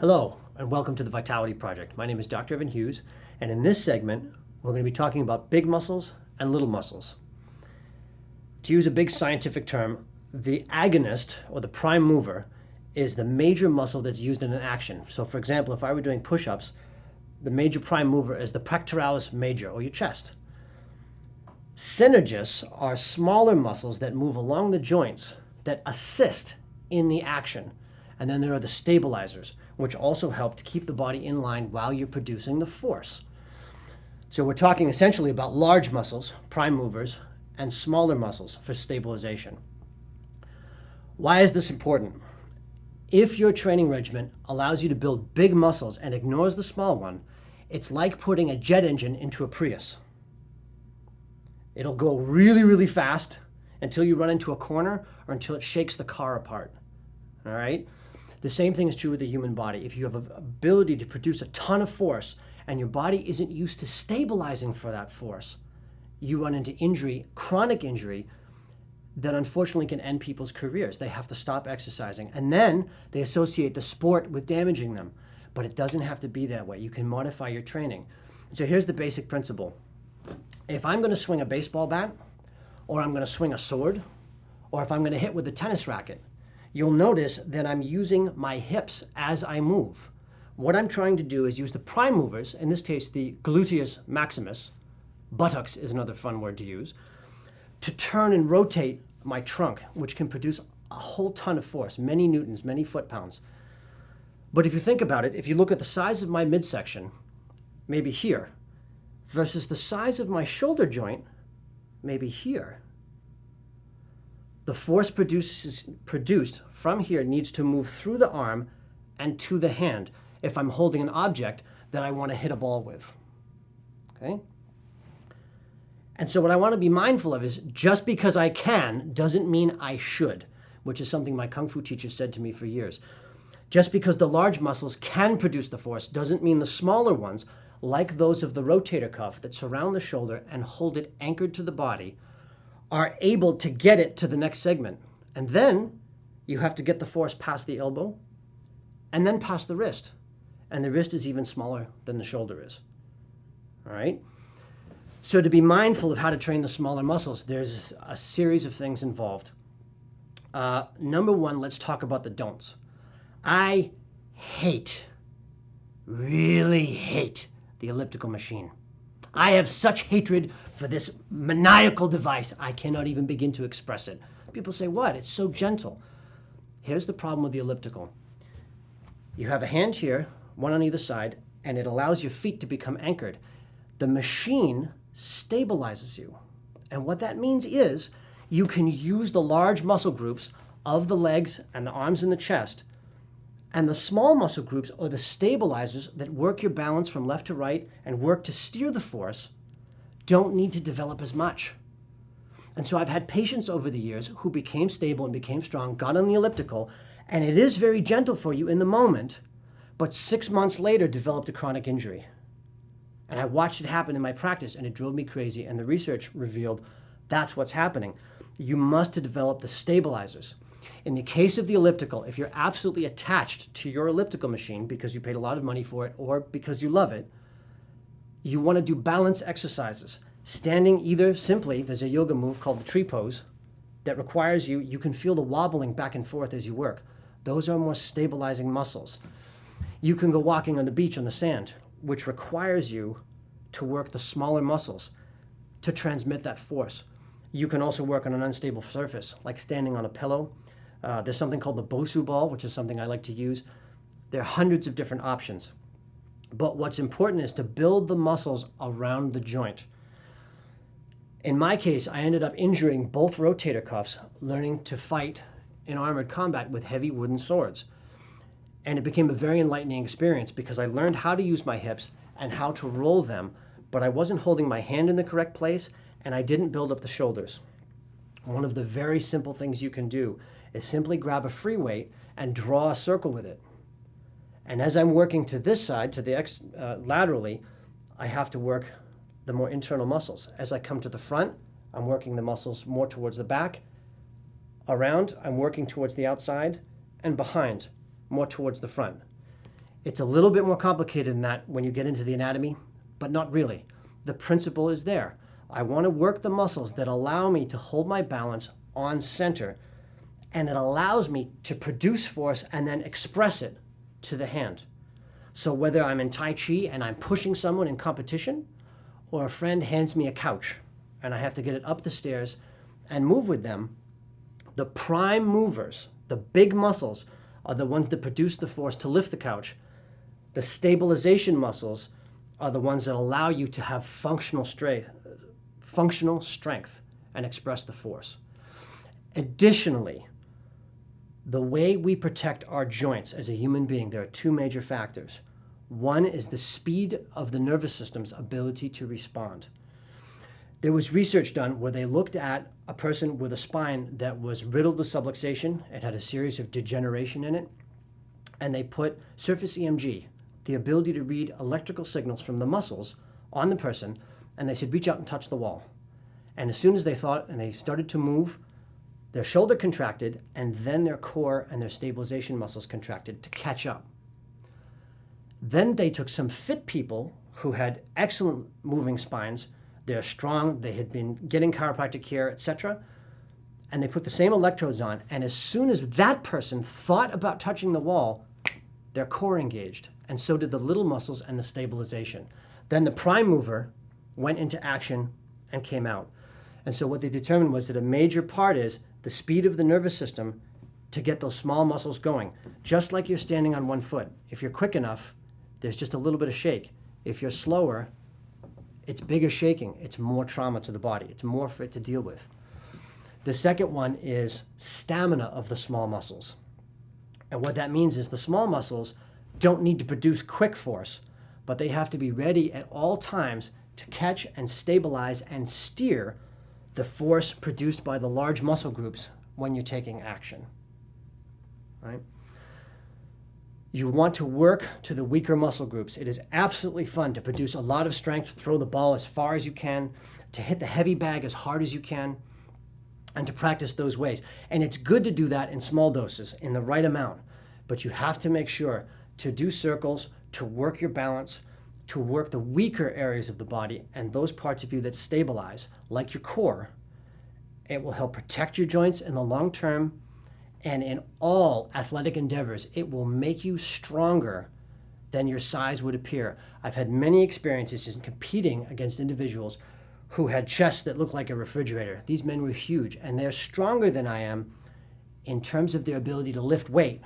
Hello, and welcome to the Vitality Project. My name is Dr. Evan Hughes, and in this segment, we're going to be talking about big muscles and little muscles. To use a big scientific term, the agonist, or the prime mover, is the major muscle that's used in an action. So for example, if I were doing push-ups, the major prime mover is the pectoralis major, or your chest. Synergists are smaller muscles that move along the joints that assist in the action. And then there are the stabilizers, which also help to keep the body in line while you're producing the force. So we're talking essentially about large muscles, prime movers, and smaller muscles for stabilization. Why is this important? If your training regimen allows you to build big muscles and ignores the small one, it's like putting a jet engine into a Prius. It'll go really, really fast until you run into a corner or until it shakes the car apart. All right? The same thing is true with the human body. If you have an ability to produce a ton of force and your body isn't used to stabilizing for that force, you run into injury, chronic injury, that unfortunately can end people's careers. They have to stop exercising. And then they associate the sport with damaging them. But it doesn't have to be that way. You can modify your training. So here's the basic principle. If I'm going to swing a baseball bat, or I'm going to swing a sword, or if I'm going to hit with a tennis racket, you'll notice that I'm using my hips as I move. What I'm trying to do is use the prime movers, in this case the gluteus maximus, buttocks is another fun word to use, to turn and rotate my trunk, which can produce a whole ton of force, many newtons, many foot-pounds. But if you think about it, if you look at the size of my midsection, maybe here, versus the size of my shoulder joint, maybe here, the force produced from here needs to move through the arm and to the hand if I'm holding an object that I want to hit a ball with. Okay? And so what I want to be mindful of is just because I can doesn't mean I should, which is something my Kung Fu teacher said to me for years. Just because the large muscles can produce the force doesn't mean the smaller ones, like those of the rotator cuff that surround the shoulder and hold it anchored to the body, are able to get it to the next segment. And then you have to get the force past the elbow and then past the wrist. And the wrist is even smaller than the shoulder is. All right? So to be mindful of how to train the smaller muscles, there's a series of things involved. Number one, let's talk about the don'ts. I really hate the elliptical machine. I have such hatred for this maniacal device, I cannot even begin to express it. People say, what? It's so gentle. Here's the problem with the elliptical. You have a hand here, one on either side, and it allows your feet to become anchored. The machine stabilizes you. And what that means is you can use the large muscle groups of the legs and the arms and the chest, and the small muscle groups, or the stabilizers that work your balance from left to right and work to steer the force, don't need to develop as much. And so I've had patients over the years who became stable and became strong, got on the elliptical, and it is very gentle for you in the moment, but 6 months later developed a chronic injury. And I watched it happen in my practice, and it drove me crazy, and the research revealed that's what's happening. You must develop the stabilizers. In the case of the elliptical, if you're absolutely attached to your elliptical machine because you paid a lot of money for it or because you love it, you want to do balance exercises. Standing either simply, there's a yoga move called the tree pose that requires you can feel the wobbling back and forth as you work. Those are more stabilizing muscles. You can go walking on the beach on the sand, which requires you to work the smaller muscles to transmit that force. You can also work on an unstable surface, like standing on a pillow. There's something called the Bosu ball, which is something I like to use. There are hundreds of different options. But what's important is to build the muscles around the joint. In my case, I ended up injuring both rotator cuffs learning to fight in armored combat with heavy wooden swords. And it became a very enlightening experience because I learned how to use my hips and how to roll them, but I wasn't holding my hand in the correct place and I didn't build up the shoulders. One of the very simple things you can do is simply grab a free weight and draw a circle with it. And as I'm working to this side, to the laterally, I have to work the more internal muscles. As I come to the front, I'm working the muscles more towards the back. Around, I'm working towards the outside, and behind, more towards the front. It's a little bit more complicated than that when you get into the anatomy, but not really. The principle is there. I want to work the muscles that allow me to hold my balance on center, and it allows me to produce force and then express it to the hand. So whether I'm in Tai Chi and I'm pushing someone in competition, or a friend hands me a couch and I have to get it up the stairs and move with them, the prime movers, the big muscles, are the ones that produce the force to lift the couch. The stabilization muscles are the ones that allow you to have functional strength and express the force. Additionally, the way we protect our joints as a human being, there are two major factors. One is the speed of the nervous system's ability to respond. There was research done where they looked at a person with a spine that was riddled with subluxation. It had a series of degeneration in it. And they put surface EMG, the ability to read electrical signals from the muscles, on the person, and they said, reach out and touch the wall. And as soon as they thought and they started to move, their shoulder contracted, and then their core and their stabilization muscles contracted to catch up. Then they took some fit people who had excellent moving spines. They're strong, they had been getting chiropractic care, etc. And they put the same electrodes on, and as soon as that person thought about touching the wall, their core engaged, and so did the little muscles and the stabilization. Then the prime mover went into action and came out. And so what they determined was that a major part is the speed of the nervous system to get those small muscles going. Just like you're standing on one foot. If you're quick enough, there's just a little bit of shake. If you're slower, it's bigger shaking. It's more trauma to the body. It's more for it to deal with. The second one is stamina of the small muscles. And what that means is the small muscles don't need to produce quick force, but they have to be ready at all times to catch and stabilize and steer the force produced by the large muscle groups when you're taking action, right? You want to work to the weaker muscle groups. It is absolutely fun to produce a lot of strength, throw the ball as far as you can, to hit the heavy bag as hard as you can, and to practice those ways. And it's good to do that in small doses, in the right amount. But you have to make sure to do circles, to work your balance, to work the weaker areas of the body and those parts of you that stabilize, like your core. It will help protect your joints in the long term, and in all athletic endeavors, it will make you stronger than your size would appear. I've had many experiences in competing against individuals who had chests that looked like a refrigerator. These men were huge, and they're stronger than I am in terms of their ability to lift weight.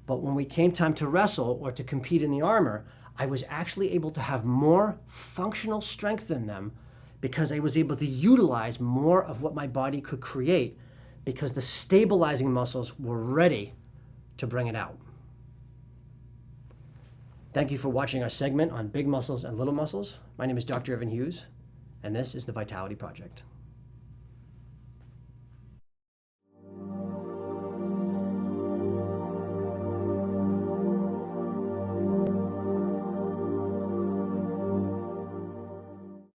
But when we came time to wrestle or to compete in the armor, I was actually able to have more functional strength than them because I was able to utilize more of what my body could create because the stabilizing muscles were ready to bring it out. Thank you for watching our segment on big muscles and little muscles. My name is Dr. Evan Hughes, and this is the Vitality Project.